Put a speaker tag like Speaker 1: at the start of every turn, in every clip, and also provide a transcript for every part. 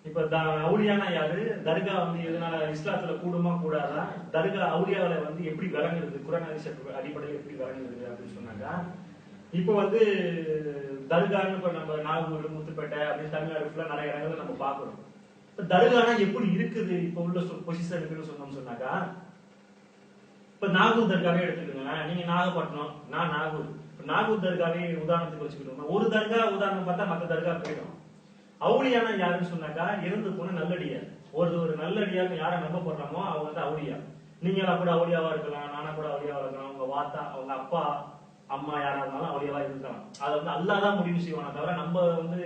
Speaker 1: இப்ப அவுலியானா யாரு? தர்கா வந்து எதனால இஸ்லாத்துல கூடுமா கூடாதா? தர்கா அவுலியாவில வந்து எப்படி விளங்குறது, குர்ஆன் ஹதீஸ் அடிப்படையில் எப்படி விளங்குறது அப்படின்னு சொன்னாக்கா, இப்ப வந்து தர்கான்னு இப்ப நம்ம நாகூர், முத்துப்பேட்டை அப்படின்னு தமிழ்நாடு ஃபுல்லா நிறைய இடங்கள்ல நம்ம பாக்குறோம். இப்ப தர்கானா எப்படி இருக்குது இப்ப உள்ள பொசிஷன் இருக்குன்னு சொன்னோம்னு சொன்னாக்கா, இப்ப நாகூர் தர்காவே எடுத்துக்கோங்க. நீங்க நாகப்பட்டினம், நான் நாகூர். நாகூர் தர்காவே உதாரணத்துக்கு வச்சுக்கிட்டோம். ஒரு தர்கா உதாரணம் பார்த்தா மற்ற தர்கா போயிடும். அவுளியானா யாருன்னு சொன்னாக்கா, இறந்து போன நல்லடியார். ஒரு நல்லடியார் யாரை நம்ப போடுறோமோ அவங்க வந்து அவுளியா. நீங்களா கூட அவுளியாவா இருக்கலாம், நானா கூட அவுளியாவா இருக்கலாம், உங்க வாத்தா, அவங்க அப்பா அம்மா யாரா இருந்தாலும் அவுளியாவா இருக்கலாம். அதை வந்து அல்லாஹ் தான் முடிவு செய்வானே தவிர நம்ம வந்து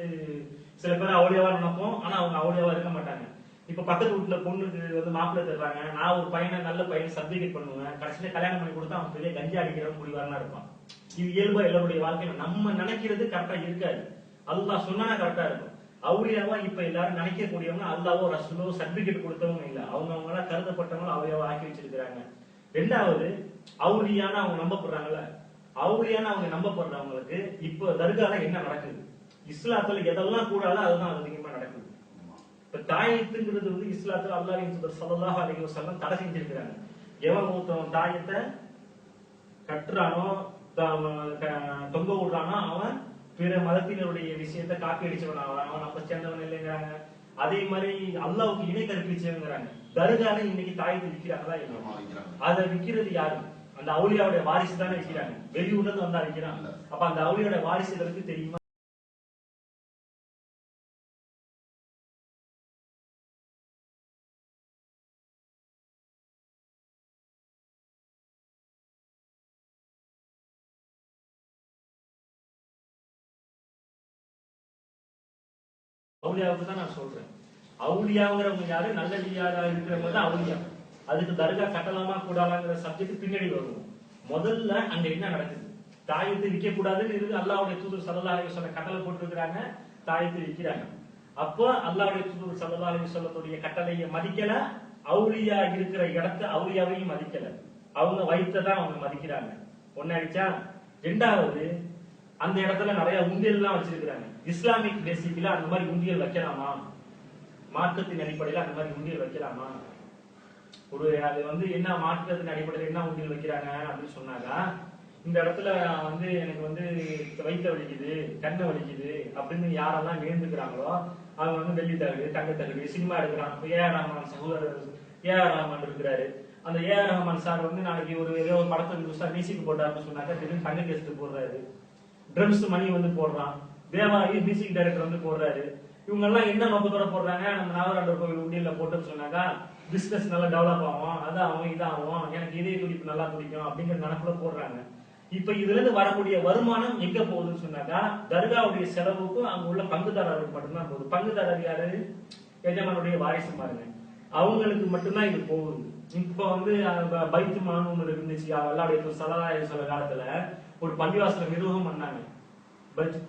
Speaker 1: சில பேர் அவுளியாவா நினைப்போம், ஆனா அவங்க அவுளியாவா இருக்க மாட்டாங்க. இப்ப பக்கத்து வீட்டுல பொண்ணுக்கு வந்து மாப்பிள்ளை தர்றாங்க, நான் ஒரு பையனை நல்ல பையனை சர்டிபிகேட் பண்ணுவேன், கடைசியில கல்யாணம் பண்ணி கொடுத்தா அவன் பெரிய கஞ்சி அடிக்கிற முடிவாரனா இருப்பான். இது இயல்பா எல்லாருடைய வாழ்க்கையில நம்ம நினைக்கிறது கரெக்டா இருக்காது. அல்லாஹ் சொன்னா கரெக்டா இருக்கும். அவுளியாவா இப்ப எல்லாரும் நினைக்கக்கூடியவங்க அல்லாவோ ரசூலோ சர்டிபிகேட் கொடுத்தவங்க இல்ல, அவங்க எல்லாம் கருதப்பட்டவங்க அவுளியாவா ஆக்கி வச்சிருக்கிறாங்க. ரெண்டாவது, அவுளியான அவங்க நம்பப்படுறாங்கல்ல, அவுளியான அவங்க நம்பப்படுறவங்களுக்கு இப்ப தர்கால என்ன நடக்குது, இஸ்லாத்துல எதெல்லாம் கூடாதோ அதுதான் அதிகமா நடக்குது. இப்ப தாயத்துங்கிறது வந்து இஸ்லாத்துல அல்லாஹ்வின் தூதர் ஸல்லல்லாஹு அலைஹி வஸல்லம் தடை செஞ்சிருக்கிறாங்க. எவன் ஒருத்தன் தாயத்தை கட்டுறானோ தொங்க விடுறானோ அவன் பிற மதத்தினருடைய விஷயத்த காப்பி அடிச்சவன், அவன் அப்ப சேர்ந்தவன் இல்லைங்கிறாங்க. அதே மாதிரி அல்லாஹ்வுக்கு இணை கற்பிச்சவங்கிறாங்க. தர்கால இன்னைக்கு தாயத்தை விற்கிறாங்களா இல்லையா? அதை விற்கிறது யாரு? அந்த அவுலியாவுடைய வாரிசு தானே விற்கிறாங்க. வெளியூர்ல இருந்து வந்தா விற்கிறாங்க. அப்ப அந்த அவுலியோட வாரிசுகளுக்கு தெரியுமா? அவுலியாவுக்கு தான் நான் சொல்றேன். அவுலியாங்கிறவங்க யாரு? நல்லடியாரா இருக்கிறவங்க தான் அவுலியா. அதுக்கு தர்கா கட்டலாமா கூடாதாங்கிற சப்ஜெக்ட் பின்னாடி வருவோம். முதல்ல அங்க என்ன நடக்குது? தாயத்தை விற்க கூடாதுன்னு இருக்கு. அல்லாஹ்வுடைய தூதர் ஸல்லல்லாஹு அலைஹி வஸல்லம் கட்டளை போட்டுருக்காங்க, தாயத்தை விற்கிறாங்க. அப்போ அல்லாஹ்வுடைய தூதர் ஸல்லல்லாஹு அலைஹி வஸல்லத்துடைய கட்டளையை மதிக்கல, அவுலியா இருக்கிற இடத்தை அவுலியாவையும் மதிக்கல. அவங்க வயிற்றை தான் அவங்க மதிக்கிறாங்க. ஒன்னாயிடுச்சா? ரெண்டாவது, அந்த இடத்துல நிறைய உண்டியல் எல்லாம் வச்சிருக்காங்க. இஸ்லாமிக் பேசிக்ல அந்த மாதிரி உண்டியல் வைக்கலாமா? மார்க்கத்தின் அடிப்படையில் அந்த மாதிரி உண்டியல் வைக்கலாமா? ஒரு அது வந்து என்ன மார்க்கத்தின் அடிப்படையில் என்ன உண்டியல் வைக்கிறாங்க அப்படின்னு சொன்னாக்கா, இந்த இடத்துல வந்து எனக்கு வந்து வயிற்ற வலிக்குது, கண்ணை வலிக்குது அப்படின்னு யாரெல்லாம் நேர்ந்துக்கிறாங்களோ அவங்க வந்து வெள்ளி தகடு, தங்க தகடு, சினிமா எடுக்கிறான். ஏஆர் ரஹ்மான் சகோதரர் ஏஆர் ரஹ்மான் இருக்கிறாரு. அந்த ஏஆர் ரஹ்மான் சார் வந்து நாளைக்கு ஒரு ஏதோ ஒரு படத்துக்கு புதுசா மியூசிக் போட்டாருன்னு சொன்னாக்கா திடீர்னு தங்க கேஸ்ட் போடுறாரு. ட்ரம்ஸ் மணி வந்து போடுறான். தேவாயி மியூசிக் டைரக்டர் வந்து போடுறாரு. இவங்க எல்லாம் என்ன நோக்கத்தோட போடுறாங்க? நம்ம நாகராண்டர் கோவில் உண்டியல்ல போட்டோம்னு சொன்னாக்கா பிசினஸ் நல்லா டெவலப் ஆகும், அதாகும் இதாகும், எனக்கு இதய துடிப்பு நல்லா துடிக்கும் அப்படிங்கிற நினைப்புல போடுறாங்க. இப்ப இதுல இருந்து வரக்கூடிய வருமானம் எங்க போகுதுன்னு சொன்னாக்கா, தர்காவுடைய செலவுக்கும் அங்க உள்ள பங்குதாரர்களுக்கு மட்டும்தான் போகுது. பங்குதாரர் யாரு? எஜமானுடைய வாரிசு பாருங்க, அவங்களுக்கு மட்டும்தான் இது போகுது. இப்ப வந்து பைத்து மானு இருந்துச்சு அல்லாவுடைய ஸல்லல்லாஹு அலைஹி வஸல்லம் காலத்துல ஒரு பள்ளிவாசல நிர்வாகம் பண்ணாங்க.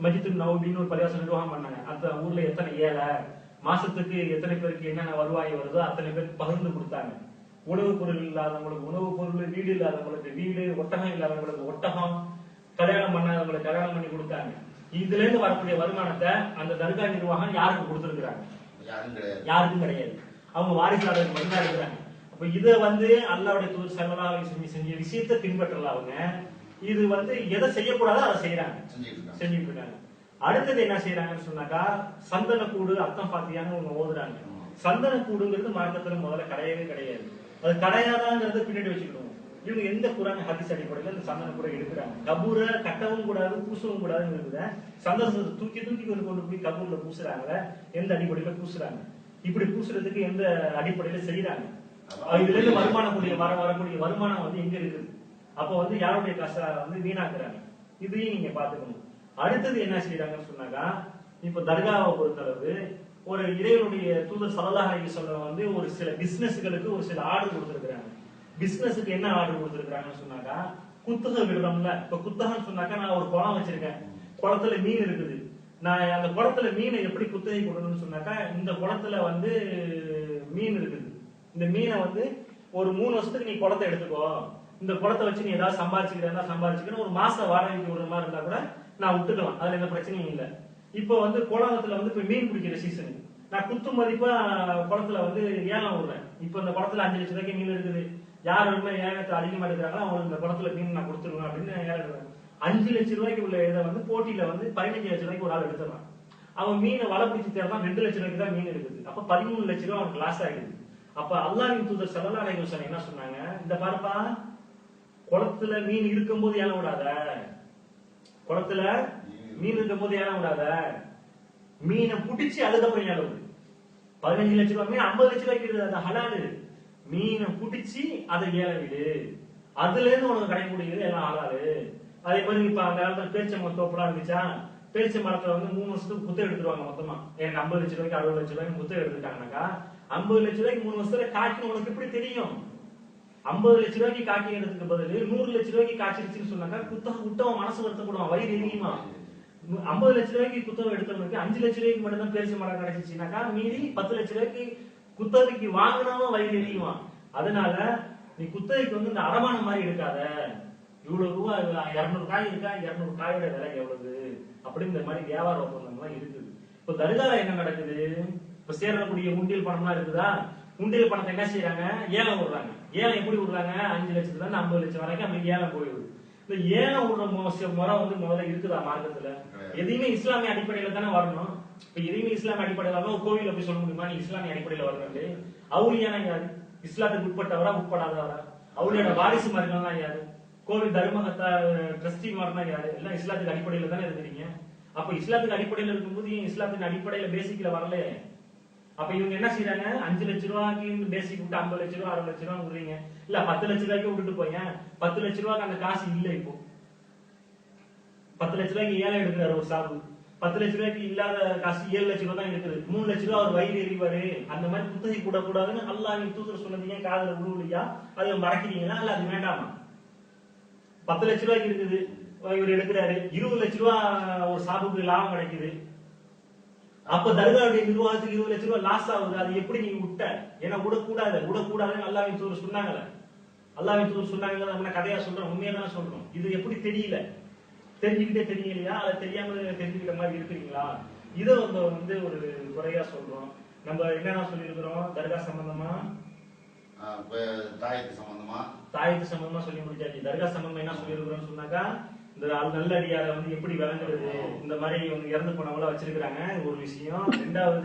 Speaker 1: மஜிது நவபின்னு ஒரு பள்ளிவாசல் நிர்வாகம் பண்ணாங்க. அந்த ஊர்ல எத்தனை ஏழை, மாசத்துக்கு எத்தனை பேருக்கு என்னென்ன வருவாய் வருதோ அத்தனை பேருக்கு பகிர்ந்து கொடுத்தாங்க. உணவு பொருள் இல்லாதவங்களுக்கு உணவு பொருள், வீடு இல்லாதவங்களுக்கு வீடு, ஒட்டகம் இல்லாதவங்களுக்கு ஒட்டகம், கல்யாணம் பண்ணாதவங்களுக்கு கல்யாணம் பண்ணி கொடுத்தாங்க. இதுல இருந்து வரக்கூடிய வருமானத்தை அந்த தர்கா நிர்வாகம் யாருக்கு கொடுத்திருக்கிறாங்க? யாருக்கும் கிடையாது. அவங்க வாரிசாளருக்கு மட்டும்தான் இருக்கிறாங்க. அப்ப இத வந்து அல்லாஹ்வுடைய தூதர் ஸல்லல்லாஹு அலைஹி வஸல்லம் செஞ்ச விஷயத்தை பின்பற்றல அவங்க. இது வந்து எதை செய்யக்கூடாதோ அதை செய்யறாங்க, செஞ்சுட்டு இருக்காங்க. அடுத்தது என்ன செய்யறாங்கன்னு சொன்னாக்கா, சந்தனக்கூடு அர்த்தம் பாத்தியான்னு ஒண்ணு ஓதுறாங்க. சந்தனக்கூடுங்கிறது மார்க்கத்துல முதல்ல கிடையவே கிடையாது. அது கிடையாதாங்கிறத பின்னாடி வச்சுக்கணும். இவங்க எந்த குர்ஆன் ஹதீஸ் அடிப்படையில இந்த சந்தனக்கூடை எடுக்கிறாங்க? கபூரை கட்டவும் கூடாது, பூசவும் கூடாதுன்னு இருக்குது. சந்தனத்தை தூக்கி தூக்கி கொண்டு போய் கபூர்ல பூசுறாங்க. எந்த அடிப்படையில பூசுறாங்க? இப்படி பூசுறதுக்கு எந்த அடிப்படையில செய்யறாங்க? இதுல இருந்து வரக்கூடிய வருமானம் வந்து எங்க இருக்குது? அப்ப வந்து யாருடைய காசை வந்து வீணாக்குறாங்க. இதையும் நீங்க பாத்துக்கணும். அடுத்தது என்ன செய்யறாங்கன்னு சொன்னாக்கா, இப்ப தர்காவை பொறுத்தளவு ஒரு இறைவனுடைய தூதர் ஸல்லல்லாஹு அலைஹி வஸல்லம் வந்து ஒரு சில பிசினஸ்களுக்கு ஒரு சில ஆர்டர் கொடுத்திருக்காங்க. பிசினஸுக்கு என்ன ஆர்டர் கொடுத்திருக்காங்கன்னு சொன்னாக்கா, குத்தகை விடுறோம்ல. இப்ப குத்தகம்னு சொன்னாக்கா, நான் ஒரு குளம் வச்சிருக்கேன், குளத்துல மீன் இருக்குது. நான் அந்த குளத்துல மீனை எப்படி குத்தகை கொடுக்கணும்னு சொன்னாக்கா, இந்த குளத்துல வந்து மீன் இருக்குது, இந்த மீனை வந்து ஒரு 3 வருஷத்துக்கு நீ குளத்தை எடுத்துக்கோ, இந்த குளத்தை வச்சு நீ ஏதாவது சம்பாதிச்சுக்கணும், ஒரு மாச வாடகைக்கு விடுற மாதிரி இருந்தா கூட நான் விட்டுக்கலாம், அதுல எந்த பிரச்சனையும் இல்லை. இப்ப வந்து கோலாகத்துல வந்து இப்ப மீன் பிடிக்கிற சீசன், நான் குத்து மதிப்பா குளத்துல வந்து ஏலம் விடுறேன். இப்ப இந்த குளத்துல 5 லட்சம் ரூபாய்க்கு மீன் இருக்குது, யார் வந்து ஏலத்தை அதிகமா எடுக்கிறாங்களோ அவங்களுக்கு இந்த குளத்துல மீன் நான் கொடுத்துருவேன் அப்படின்னு ஏலம் எடுக்கிறேன். 5 லட்சம் ரூபாய்க்கு உள்ள இதை வந்து போட்டியில வந்து 15 லட்சம் ரூபாய்க்கு ஒரு ஆள் எடுத்துறான். அவன் மீனை வலை பிடிச்சி தேர்தான் 2 லட்சம் ரூபாய்க்கு தான் மீன் இருக்குது. அப்ப 13 லட்சம் ரூபாய் அவனுக்கு லாஸ் ஆகிடுது. அப்ப அல்லாஹ்வின் தூதர் ஸல்லல்லாஹு அலைஹி வஸல்லம் என்ன சொன்னாங்க, இந்த பாருப்பா, குளத்துல மீன் இருக்கும் போது ஏலம் விடாத, குளத்துல மீன் இருக்கும் போது ஏலம் விடாத, மீனை பிடிச்சி அதுக்கப்புறம் ஏலம் விடு. 15 லட்சம் ரூபாய் மீன் 50 லட்சம் ரூபாய்க்கு அது ஹலாலு. மீனை பிடிச்சி அதை ஏலம் விடு, அதுல இருந்து உனக்கு கிடைக்க முடியுது எல்லாம் ஹலாலு. அதே மாதிரி இப்ப அந்த காலத்துல பேரிச்சம்பழம் தோப்புலாம் இருந்துச்சா, பேரிச்ச மரத்துல வந்து 3 வருஷத்துக்கு குத்தகை எடுத்துருவாங்க மொத்தமா. எனக்கு 50 லட்சம் ரூபாய்க்கு 60 லட்சம் ரூபாய்க்கு குத்தகை எடுத்துட்டாங்கன்னாக்கா 50 லட்சம் ரூபாய்க்கு 3 வருஷத்துல காய்க்கணும். உனக்கு எப்படி தெரியும்? 50 லட்சம் ரூபாய்க்கு காய்க்கிறதுக்கு பதில் 100 லட்சம் ரூபாய்க்கு காய்ச்சிருச்சுன்னு சொன்னாக்கா குத்தகை விட்டவன் மனசு வருத்தப்படுவான், வயிறு எரியுமா. 50 லட்சம் ரூபாய்க்கு குத்தகை எடுத்தவனுக்கு 5 லட்சம் ரூபாய்க்கு மட்டும் தான் பேரிச்ச மரம் கிடைச்சிச்சுனாக்கா மீறி 10 லட்சம் ரூபாய்க்கு குத்தகைக்கு வாங்கினவன் வயிறு எரியுமா. அதனால நீ குத்தகைக்கு வந்து இந்த அடமானம் மாதிரி எடுக்காத. இவ்வளவு ரூபாய் 200 காய் இருக்கா, 200 காயோட விலை எவ்வளவு அப்படிங்கிற மாதிரி வியாபார ஒப்பந்தம் எல்லாம் இருக்குது. இப்ப தர்கால என்ன நடக்குது, இப்ப சேரக்கூடிய உண்டியல் பணம்லாம் இருக்குதா, உண்டியல் பணத்தை என்ன செய்யறாங்க, ஏலம் விடுறாங்க. ஏலம் எப்படி விடுறாங்க, 5 லட்சத்துல இருந்து 50 லட்சம் வரைக்கும் அப்படி ஏலம் போயிடுது. இந்த ஏலம் விடுற முறை வந்து முதல்ல இருக்குதா மார்க்கத்துல? எதையுமே இஸ்லாமிய அடிப்படையில தானே வரணும். இப்ப எதையுமே இஸ்லாமிய அடிப்படையில ஒரு கோவில போய் சொல்ல முடியுமா நீ இஸ்லாமிய அடிப்படையில வரணும்? அவுலியானா யாரு? இஸ்லாத்துக்கு உட்பட்டவரா உட்படாதவரா? அவுலியோட வாரிசு மாதிரிலாம் யாரு? கோவில் தர்மகத்தா ட்ரஸ்டி மாதிரினா யாரு? எல்லாம் இஸ்லாத்துக்கு அடிப்படையில தானே இருக்கிறீங்க. அப்ப இஸ்லாத்துக்கு அடிப்படையில இருக்கும்போது இஸ்லாத்துக்கு அடிப்படையில பேசிக்ல வரல. அப்ப இவங்க என்ன செய்யறாங்க, 5 லட்சம் ரூபாய்க்கு பேசிக் விட்டு 50 லட்சம் ரூபாய் 60 லட்சம் ரூபாய் விடுறீங்க. இல்ல 10 லட்சம் ரூபாய்க்கு விட்டுட்டு போய் 10 லட்சம் ரூபாய்க்கு அந்த காசு இல்ல. இப்போ 10 லட்சம் ரூபாய்க்கு ஏலம் எடுக்கிறாரு ஒரு சாபு, 10 லட்சம் ரூபாய்க்கு இல்லாத காசு 7 லட்சம் ரூபாய் தான் இருக்குது. 3 லட்சம் ரூபாய் அவர் வயிறு எறிவாரு. அந்த மாதிரி குத்தகை கூட கூடாதுன்னு அல்லாஹ்வின் தூதர் சொன்னது ஏன் காதுல விழுவலையா? அதை மறக்கிறீங்களா? இல்ல அது வேண்டாமா? 10 லட்சம் ரூபாய்க்கு இருக்குது, இவர் எடுக்கிறாரு, 20 லட்சம் ரூபாய் ஒரு சாபுக்கு லாபம் கிடைக்குது. அப்ப தர்காவுடைய நிர்வாகத்துக்கு 20 லட்சம் ரூபாய் லாஸ் ஆகுது. அது எப்படி நீங்க விட்ட? ஏன்னா விடக்கூடாதுன்னு அல்லாஹ்வின் தூதர் சொன்னாங்கல்ல. அல்லாஹ்வின் தூதர் சொன்னாங்கல்ல, நம்ம கதையா சொல்றோம், உண்மையா தான் சொல்றோம். இது எப்படி தெரியல? தெரிஞ்சுக்கிட்டே தெரியலையா? அதை தெரியாம தெரிஞ்சுக்கிட்ட மாதிரி இருக்கிறீங்களா? இதை வந்து ஒரு குறையா சொல்றோம். நம்ம என்னென்ன சொல்லியிருக்கிறோம் தர்கா சம்பந்தமா, தாயத்து சம்பந்தமா சொல்லி முடிச்சாச்சு. தர்கா சம்பந்தமா என்ன சொல்லியிருக்கிறோம் சொன்னாக்கா, இந்த நல்லடியார வந்து எப்படி விளங்குறது, இந்த மாதிரி இறந்து போனவங்கள வச்சிருக்கிறாங்க ஒரு விஷயம். 2வது